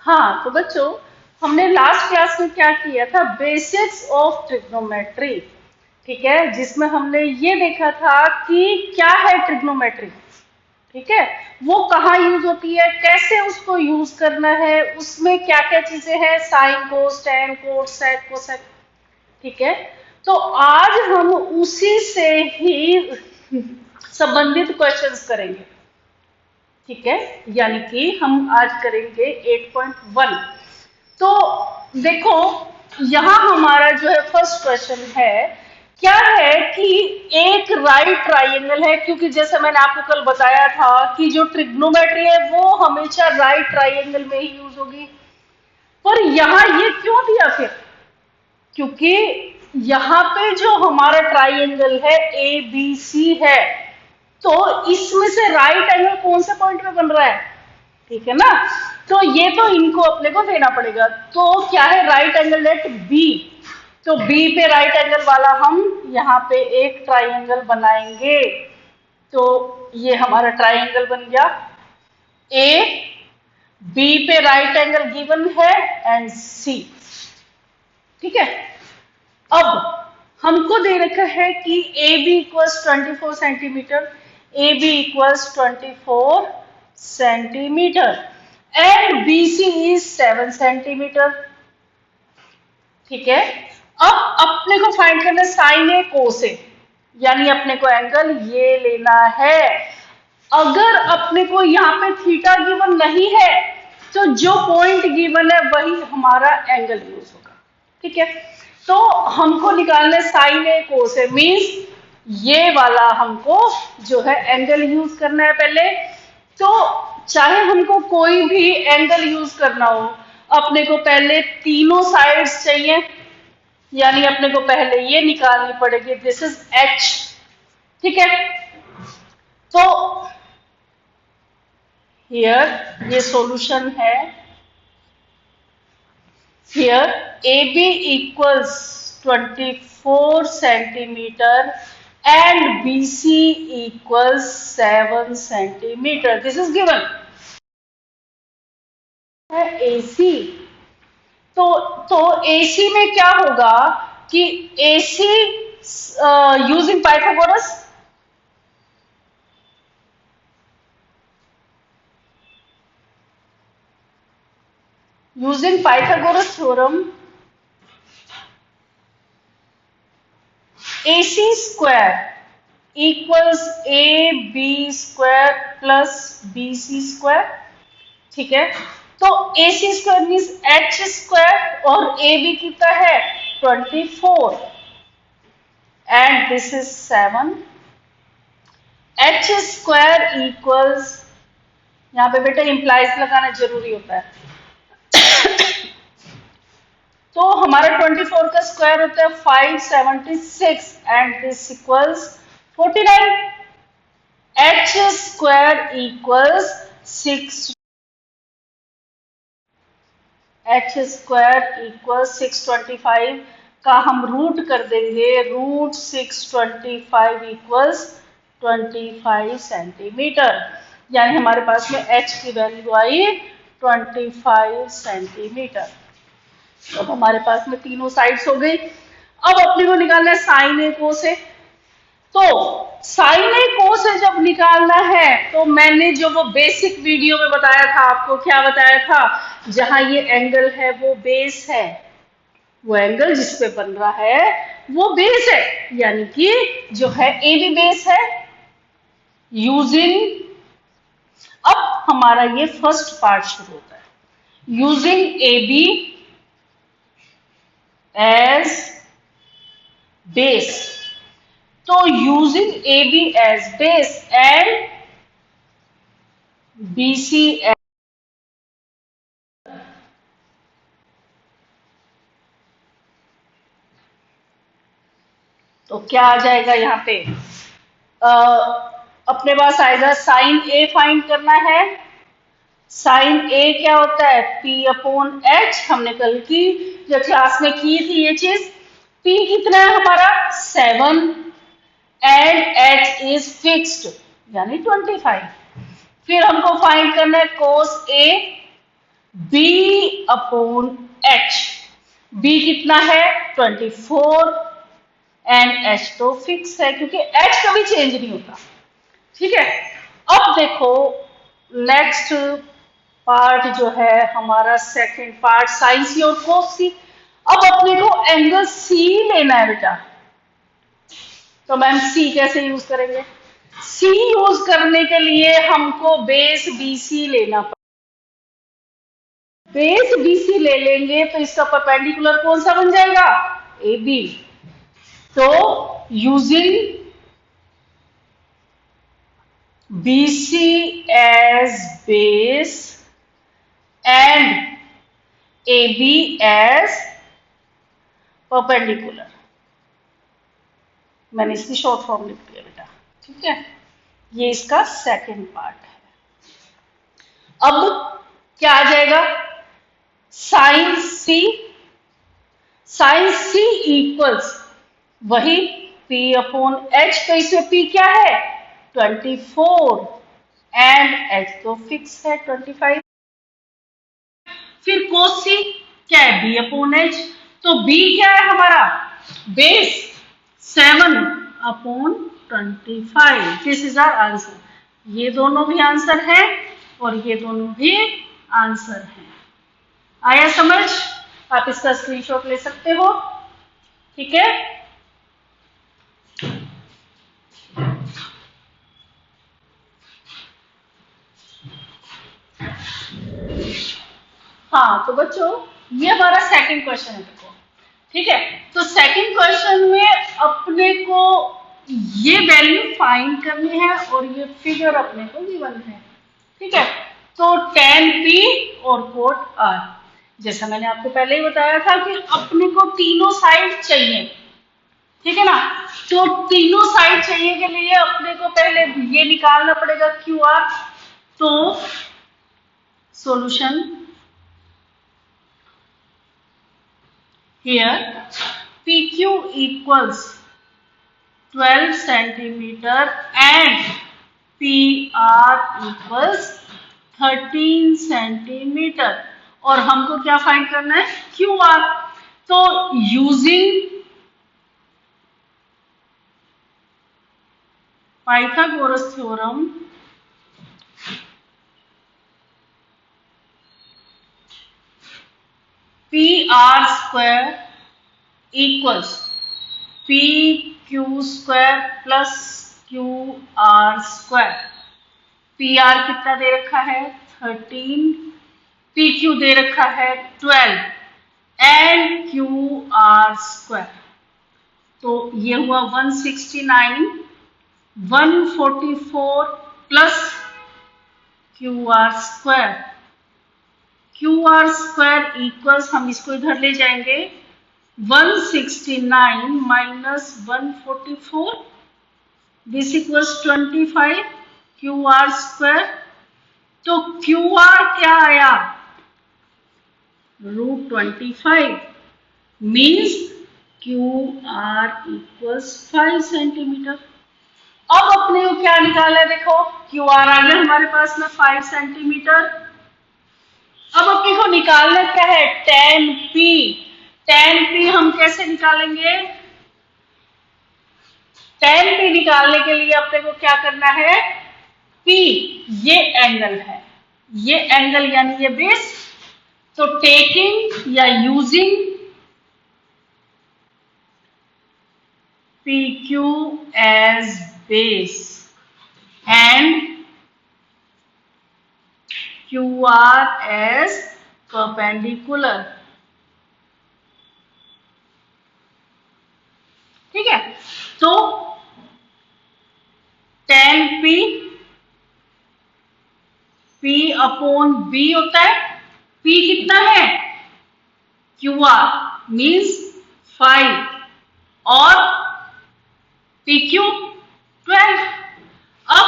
हाँ तो बच्चों, हमने लास्ट क्लास में क्या किया था, बेसिक्स ऑफ ट्रिग्नोमेट्री। ठीक है, जिसमें हमने ये देखा था कि क्या है ट्रिग्नोमेट्री। ठीक है, वो कहाँ यूज होती है, कैसे उसको यूज करना है, उसमें क्या क्या चीजें हैं, साइन कोस टेन कोस सेक कोसेक। ठीक है, तो आज हम उसी से ही संबंधित क्वेश्चंस करेंगे। ठीक है, यानी कि हम आज करेंगे 8.1। तो देखो, यहां हमारा जो है फर्स्ट क्वेश्चन है, क्या है कि एक राइट ट्राइंगल है, क्योंकि जैसे मैंने आपको कल बताया था कि जो ट्रिग्नोमेट्री है वो हमेशा राइट ट्राइंगल में ही यूज होगी। पर यहां ये क्यों दिया फिर, क्योंकि यहाँ पे जो हमारा ट्राइंगल है ए बी सी है, तो इसमें से राइट एंगल कौन से पॉइंट पे बन रहा है। ठीक है ना, तो ये तो इनको अपने को देना पड़ेगा। तो क्या है, राइट एंगल एट बी, तो बी पे राइट एंगल वाला हम यहाँ पे एक ट्राइंगल बनाएंगे। तो ये हमारा ट्राइंगल बन गया, ए बी पे राइट एंगल गिवन है एंड सी। ठीक है, अब हमको दे रखा है कि A B equals 24 centimetre, A B equals 24 centimetre and B C is 7 centimetre. ठीक है, अब अपने को फाइंड करना है साइन ए कोस ए, यानी अपने को एंगल ये लेना है। अगर अपने को यहाँ पे थीटा गिवन नहीं है, तो जो पॉइंट गिवन है वही हमारा एंगल यूज होगा। ठीक है, तो हमको निकालना है साइन ए कोस ए, मीन्स ये वाला हमको जो है एंगल यूज करना है पहले। तो चाहे हमको कोई भी एंगल यूज करना हो, अपने को पहले तीनों साइड्स चाहिए, यानी अपने को पहले ये निकालनी पड़ेगी, दिस इज एच। ठीक है, तो हियर ये सॉल्यूशन है। Here AB equals 24 centimeter and BC equals 7 centimeter. This is given. है AC। तो AC में क्या होगा कि AC using Pythagoras, using Pythagoras theorem, AC square equals AB square plus BC square। ठीक है, तो AC square means H square और AB कितना है 24 and this is 7। H square equals, यहाँ पे बेटा इंप्लाइज लगाना जरूरी होता है। तो हमारा 24 का स्क्वायर होता है 576 and this equals 49। H square equals 6, H square equals 625 का हम रूट कर देंगे, रूट 625 इक्वल्स 25 सेंटीमीटर, यानी हमारे पास में H की वैल्यू आई 25 सेंटीमीटर। अब हमारे पास में तीनों साइड्स हो गई। अब अपने को निकालना है साइन ए कोस ए। तो साइन ए कोस ए जब निकालना है, तो मैंने जो वो बेसिक वीडियो में बताया था आपको, क्या बताया था, जहां ये एंगल है वो बेस है, वो एंगल जिस पे बन रहा है वो बेस है, यानी कि जो है ए बी बेस है। यूजिंग, अब हमारा ये फर्स्ट पार्ट शुरू होता है, using A B as base। तो using AB as base and BC as, तो क्या आ जाएगा यहाँ पे, अपने पास आएगा साइन ए फाइंड करना है। साइन ए क्या होता है, P अपॉन H, हमने कल की जो क्लास में की थी ये चीज। P कितना है हमारा 7 एंड H इज फिक्स्ड यानी 25। फिर हमको फाइंड करना है कोस ए, बी अपॉन एच। बी कितना है 24 एंड एच तो फिक्स है क्योंकि एच कभी चेंज नहीं होता। ठीक है, अब देखो नेक्स्ट पार्ट जो है हमारा सेकंड पार्ट साइन सी और कोस सी। अब अपने को एंगल सी लेना है बेटा, तो मैम सी कैसे यूज करेंगे? सी यूज करने के लिए हमको बेस बीसी लेना पड़ेगा। बेस बीसी ले लेंगे तो इसका परपेंडिकुलर कौन सा बन जाएगा? A B. तो using BC as base and AB as perpendicular, मैंने इसकी शॉर्ट फॉर्म लिख दिया बेटा। ठीक है, ये इसका सेकंड पार्ट है। अब क्या आ जाएगा? साइन सी, साइन सी इक्वल्स वही P अपॉन H। तो इसमें P क्या है 24 एंड H तो फिक्स है 25। फिर कोस सी क्या है B अपॉन H। तो B क्या है हमारा base 7 upon 25। This is our answer. ये दोनों भी आंसर है और ये दोनों भी आंसर है। आया समझ? आप इसका स्क्रीनशॉट ले सकते हो। ठीक है, हाँ तो बच्चों ये हमारा सेकंड क्वेश्चन है। देखो ठीक है, तो सेकंड क्वेश्चन में अपने को ये वैल्यू फाइंड करनी है और ये फिगर अपने को गिवन है। ठीक है, तो tan P और cot R, जैसा मैंने आपको पहले ही बताया था कि अपने को तीनों साइड चाहिए। ठीक है ना, तो तीनों साइड चाहिए के लिए अपने को पहले ये निकालना पड़ेगा QR। तो solution here PQ equals 12 centimeter and PR equals 13 centimeter और हमको क्या फाइंड करना है QR। तो using Pythagoras theorem PR square equals PQ square plus QR square। PR कितना दे रखा है 13, PQ दे रखा है 12 एंड QR square। तो ये हुआ 169, 144 plus QR square। QR square equals हम इसको इधर ले जाएंगे 169 minus 144, this equals 25 QR square। तो QR क्या आया √25 मीन्स QR इक्वल्स 5 सेंटीमीटर। अब अपने को क्या निकाला है? देखो QR आ गया हमारे पास में 5 सेंटीमीटर। अब अपने को निकालना क्या है tan P। tan P हम कैसे निकालेंगे? tan P निकालने के लिए अपने को क्या करना है? P ये एंगल है, ये एंगल यानी ये बेस। तो टेकिंग या using PQ as base and QR as perpendicular। ठीक है, तो tan P P upon B होता है। P कितना है QR मीन्स 5 और PQ 12। अब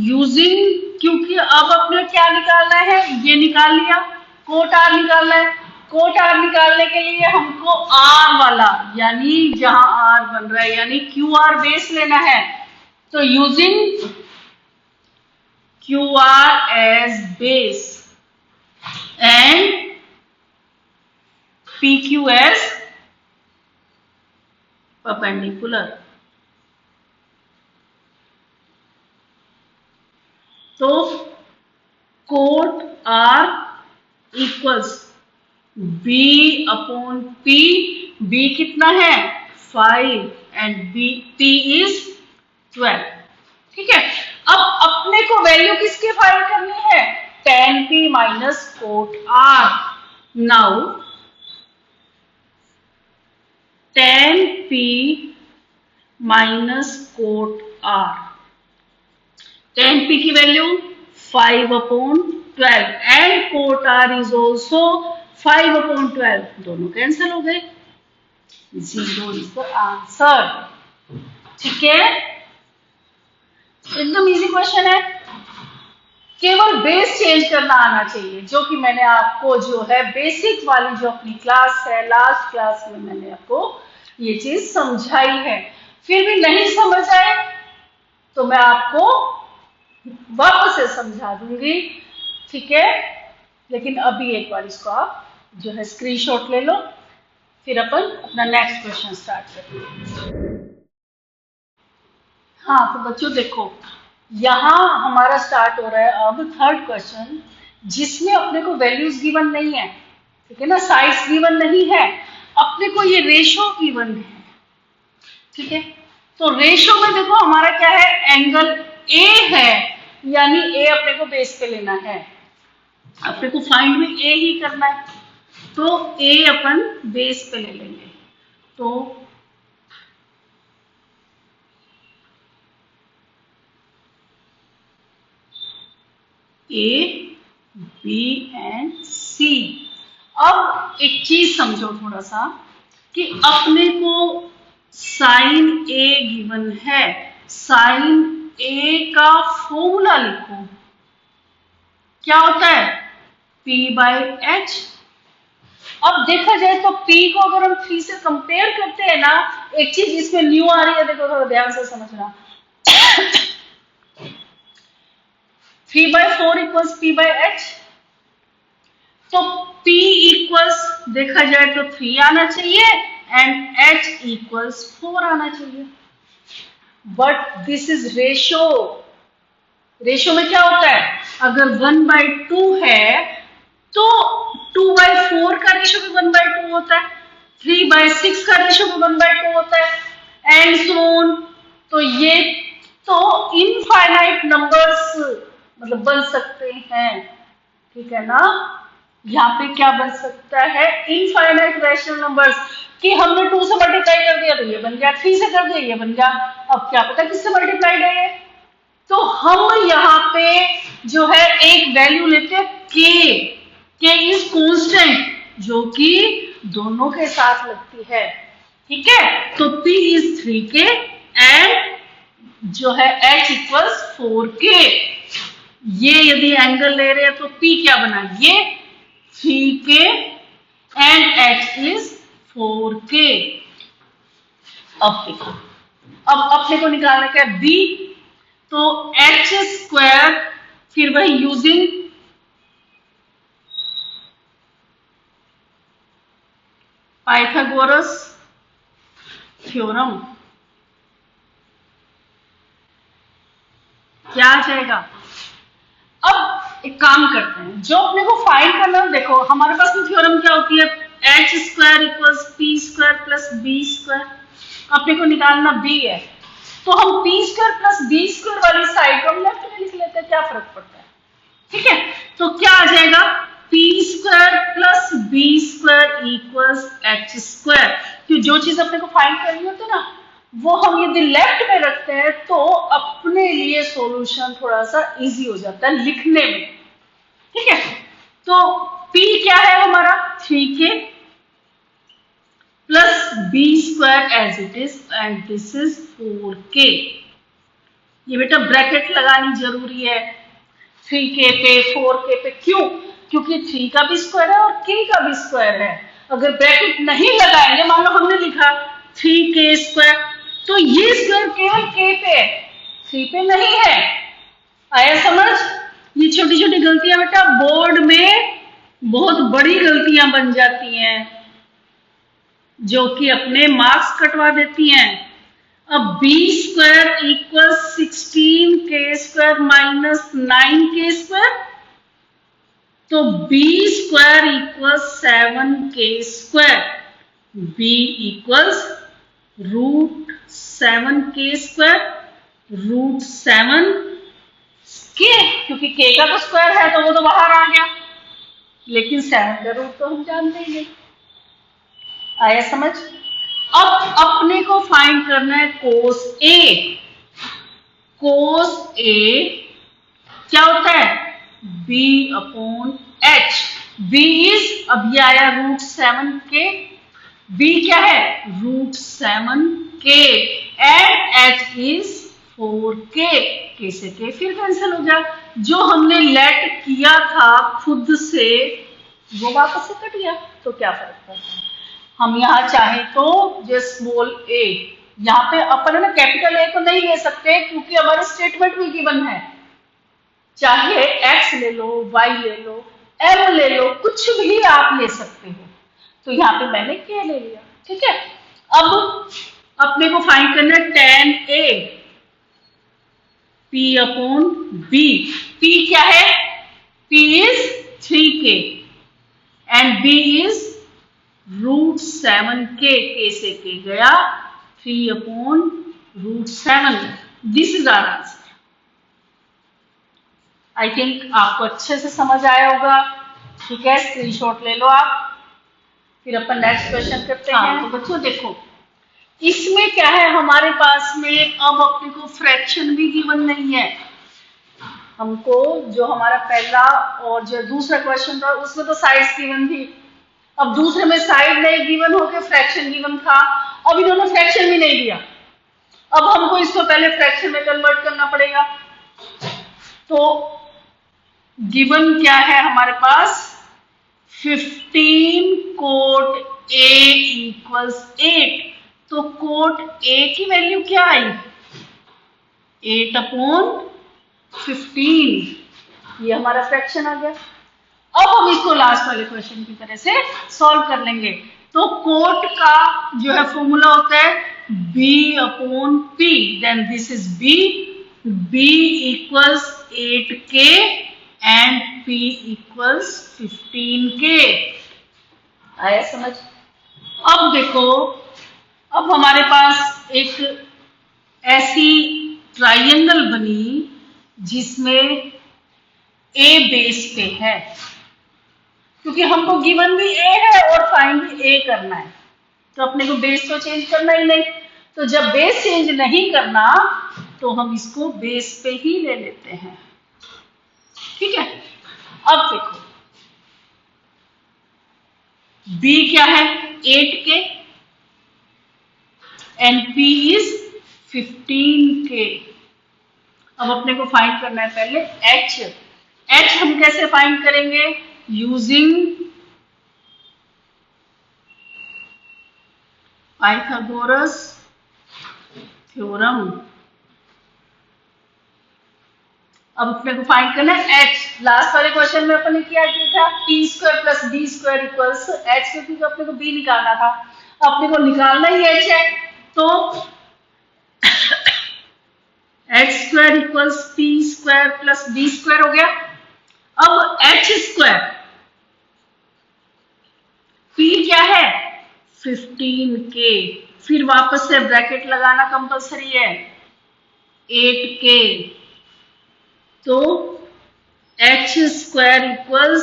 यूजिंग, क्योंकि अब अपने क्या निकालना है ये निकाल लिया, कोट R निकालना है। कोट R निकालने के लिए हमको R वाला यानी जहां R बन रहा है यानी QR बेस लेना है। तो using QR as base and PQ as perpendicular. तो cot R equals B upon P. B कितना है 5 एंड P इज 12. ठीक है, अब अपने को वैल्यू किसकी फाइंड करनी है tan P minus cot R. Now tan P minus cot R. tan P की value 5 upon 12 and cot R is also 5 upon 12. दोनों कैंसिल हो गए. 0 इज द आंसर. ठीक है, एकदम इजी क्वेश्चन है. केवल बेस चेंज करना आना चाहिए, जो कि मैंने आपको जो है बेसिक वाली जो अपनी क्लास है लास्ट क्लास में मैंने आपको ये चीज समझाई है. फिर भी नहीं समझ आए तो मैं आपको वापस से समझा दूंगी. ठीक है, लेकिन अभी एक बार इसको आप जो है स्क्रीनशॉट ले लो, फिर अपन अपना नेक्स्ट क्वेश्चन स्टार्ट करेंगे. हाँ तो बच्चों देखो, यहाँ हमारा स्टार्ट हो रहा है अब थर्ड क्वेश्चन, जिसमें अपने को वैल्यूज गिवन नहीं है. ठीक है ना, साइड्स गिवन नहीं है, अपने को ये रेशो गिवन है. ठीक है, तो रेशो में देखो हमारा क्या है, एंगल ए है, यानी ए अपने को बेस पे लेना है. अपने को फाइंड में ए ही करना है, तो ए अपन बेस पे ले लेंगे. तो A, B एंड C. अब एक चीज समझो थोड़ा सा कि अपने को साइन A गिवन है, साइन A का फॉर्मूला लिखो. क्या होता है P बाई H. अब देखा जाए तो P को अगर हम 3 से कंपेयर करते हैं ना, एक चीज इसमें न्यू आ रही है, देखो थोड़ा ध्यान से समझना. 3 by 4 equals P by H. तो P इक्वल्स देखा जाए तो 3 आना चाहिए एंड H इक्वल्स 4 आना चाहिए. But this is ratio. Ratio में क्या होता है, अगर 1/2 है तो 2/4 का रेशो भी 1/2 होता है, 3/6 का रेशो भी 1/2 होता है, एंड सो ऑन. तो ये तो इनफाइनाइट नंबर्स मतलब बन सकते हैं. ठीक है ना, यहाँ पे क्या बन सकता है, इनफाइनाइट रैशनल नंबर्स, कि हमने 2 से मल्टीप्लाई कर दिया तो ये बन गया, 3 से कर दिया ये बन गया. अब क्या पता किससे मल्टीप्लाइड है ये. तो हम यहाँ पे जो है एक वैल्यू लेते हैं k इज कांस्टेंट, जो कि दोनों के साथ लगती है. ठीक है, तो p इज 3k एंड जो है h इक्वल्स 4k. ये यदि एंगल ले रहे हैं तो P क्या बना, ये 3k and H is 4k. अब देखो, अब अपने को निकालना क्या है B. तो H स्क्वायर, फिर वही यूजिंग पाइथागोरस थ्योरम, क्या आ जाएगा. अब एक काम करते हैं, जो अपने को फाइंड करना है, देखो हमारे पास में थ्योरम क्या होती है, H square equals P square plus B square. अपने को निकालना b है, तो हम P square plus B square वाली साइड को हम लेफ्ट में लिख लेते हैं, क्या फर्क पड़ता है. ठीक है, तो क्या आ जाएगा, P square plus B square equals H square. क्यों, जो चीज अपने को फाइंड करनी होती है ना, वो हम यदि लेफ्ट में रखते हैं तो अपने लिए सॉल्यूशन थोड़ा सा इजी हो जाता है लिखने में. ठीक है, तो P क्या है हमारा 3k plus B square as it is and this is 4k. ये बेटा ब्रैकेट लगानी जरूरी है 3k पे 4k पे. क्यों, क्योंकि 3 का भी स्क्वायर है और k का भी स्क्वायर है. अगर ब्रैकेट नहीं लगाएंगे, मान लो हमने लिखा 3k स्क्वायर, तो ये स्क्वायर केवल k पे है, 3 पे नहीं है. आया समझ. ये छोटी छोटी गलतियां बेटा बोर्ड में बहुत बड़ी गलतियां बन जाती हैं. जो कि अपने मार्क्स कटवा देती हैं। अब B square equal 16k² minus 9k², तो B square equal 7k², B equals √7k², √7 के, क्योंकि k का तो स्क्वायर है तो वो तो बाहर आ गया, लेकिन 7 का रूट तो हम जानते ही नहीं। आया समझ? अब अपने को फाइंड करना है कोस ए। कोस ए क्या होता है? b/h। b इज, अब ये आया √7k, b क्या है? √7k and h is 4k। k से k फिर कैंसिल हो जाए, जो हमने लेट किया था खुद से वो वापस से कट गया, तो क्या फर्क पड़ता है। हम यहाँ चाहे तो जो स्मॉल ए, यहाँ पे अपन ना कैपिटल ए को नहीं ले सकते क्योंकि हमारा स्टेटमेंट भी गिवन है। चाहे x ले लो, y ले लो, m ले लो, कुछ भी आप ले सकते हो। तो यहाँ पे मैंने k ले लिया, ठीक है। अब अपने को फाइंड करना है tan a p/b। p क्या है? p is 3k and b is √7k। k से k गया, 3/√7। This is our answer. I think आपको अच्छे से समझ आया होगा, ठीक है। स्क्रीनशॉट ले लो आप, फिर अपन नेक्स्ट क्वेश्चन करते हैं। तो बच्चों देखो, इसमें क्या है हमारे पास में, अब अपने को फ्रैक्शन भी गिवन नहीं है। हमको जो हमारा पहला और जो दूसरा क्वेश्चन था उसमें तो साइड्स गिवन थी, अब दूसरे में साइड नहीं गिवन होके फ्रैक्शन गिवन था। अब इन्होंने फ्रैक्शन भी नहीं दिया, अब हमको इसको पहले फ्रैक्शन में कन्वर्ट करना पड़ेगा। तो गिवन क्या है हमारे पास? 15 कोट A इक्वल्स 8। तो कोट A की वैल्यू क्या आई? 8/15। ये हमारा फ्रैक्शन आ गया। अब हम इसको लास्ट वाले क्वेश्चन की तरह से सॉल्व कर लेंगे। तो कोट का जो है फॉर्मूला होता है B/P, then this is B, B equals 8k and P equals 15k। आया समझ? अब देखो, अब हमारे पास एक ऐसी ट्राइंगल बनी जिसमें A बेस पे है, क्योंकि हमको गिवन भी A है और फाइंड भी A करना है, तो अपने को बेस तो चेंज करना ही नहीं। तो जब बेस चेंज नहीं करना तो हम इसको बेस पे ही ले लेते हैं, ठीक है। अब देखो B क्या है? 8k and P is 15k। अब अपने को फाइंड करना है पहले H। H हम कैसे फाइंड करेंगे? Using Pythagoras theorem. अब अपने को फाइंड करना है H। लास्ट वाले क्वेश्चन में अपन ने क्या किया था? p² plus b² equals H, क्योंकि अपने को b निकालना था, अपने को निकालना ही H है, तो h² equals p² plus b² हो गया। अब h², p क्या है? 15k, फिर वापस से ब्रैकेट लगाना कंपलसरी है, 8k, तो h² equals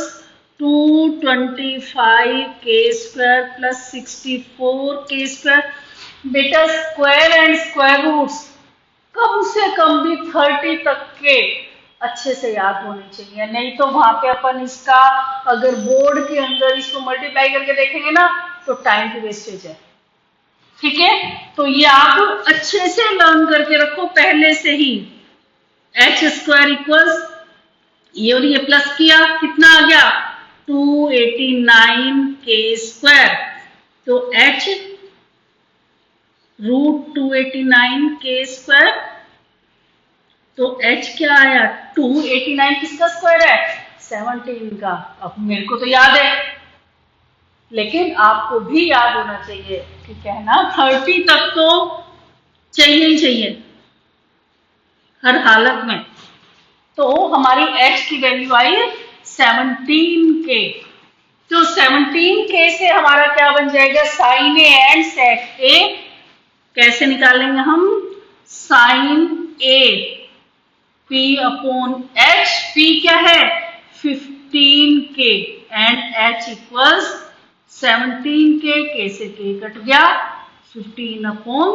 225k² plus 64k²। बेटा स्क्वायर एंड स्क्वायर रूट्स कम से कम भी 30 तक के अच्छे से याद होने चाहिए, नहीं तो वहां पे अपन इसका अगर बोर्ड के अंदर इसको मल्टीप्लाई करके देखेंगे ना तो टाइम की वेस्टेज है, ठीक है। तो ये आप अच्छे से लर्न करके रखो पहले से ही। h² इक्वल्स ये और ये प्लस किया, कितना आ गया? 289k²। तो h √289k², तो h क्या आया? 289 किसका स्क्वायर है? 17 का। अब मेरे को तो याद है, लेकिन आपको भी याद होना चाहिए, ठीक है ना, 30 तक तो चाहिए ही चाहिए हर हालत में। तो हमारी h की वैल्यू आई 17k। तो 17k से हमारा क्या बन जाएगा, साइन ए एंड सेक ए। कैसे निकालेंगे हम, sine A p upon h, p क्या है 15k and h equals 17k, k से k कट गया, 15 upon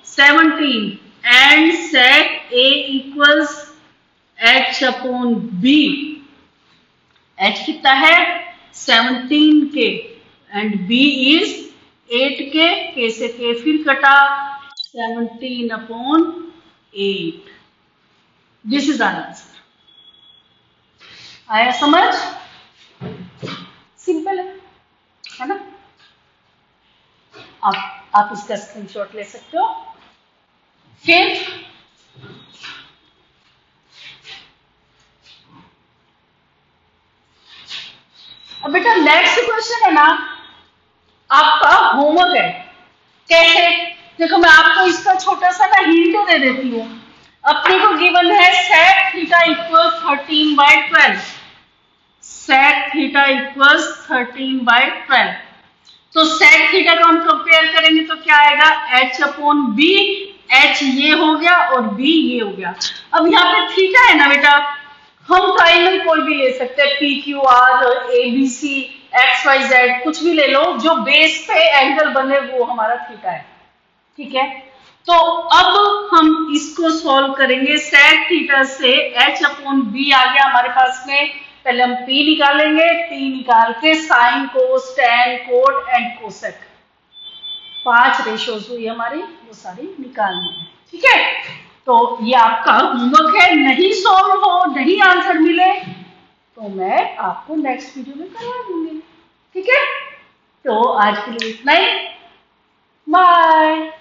17 and sec a equals h upon b। h कितना है 17k and b is 8k, k से k फिर कटा, 17 upon 8। This is our answer. आया समझ, सिंपल है ना। आप इसका स्क्रीनशॉट ले सकते हो। फिर अब बेटा नेक्स्ट क्वेश्चन है ना, आपका होमवर्क है। कैसे, देखो मैं आपको इसका छोटा सा ना हिंट दे देती हूँ। अपने को गिवन है sec theta equal 13/12, sec theta equal 13/12। तो सेक थीटा को हम कंपेयर करेंगे तो क्या आएगा, h अपॉन बी। h ये हो गया और b ये हो गया। अब यहाँ पे थीटा है ना बेटा, हम ट्राइंगल कोई भी ले सकते हैं, P Q R A B C X Y Z, कुछ भी ले लो, जो बेस पे एंगल बने वो हमारा थीटा है, ठीक है। तो अब हम इसको सॉल्व करेंगे। सेक थीटा से h अपॉन बी आ गया हमारे पास में, पहले हम p निकालेंगे, p निकाल के sine cos tan code and cosec, 5 ratios हुई हमारी, वो सारी निकालनी है, ठीक है। तो ये आपका होमवर्क है, नहीं सॉल्व हो, नहीं आंसर मिले तो मैं आपको नेक्स्ट वीडियो में करवा दूंगी, ठीक है। तो आज के लिए इतना ही, बाय।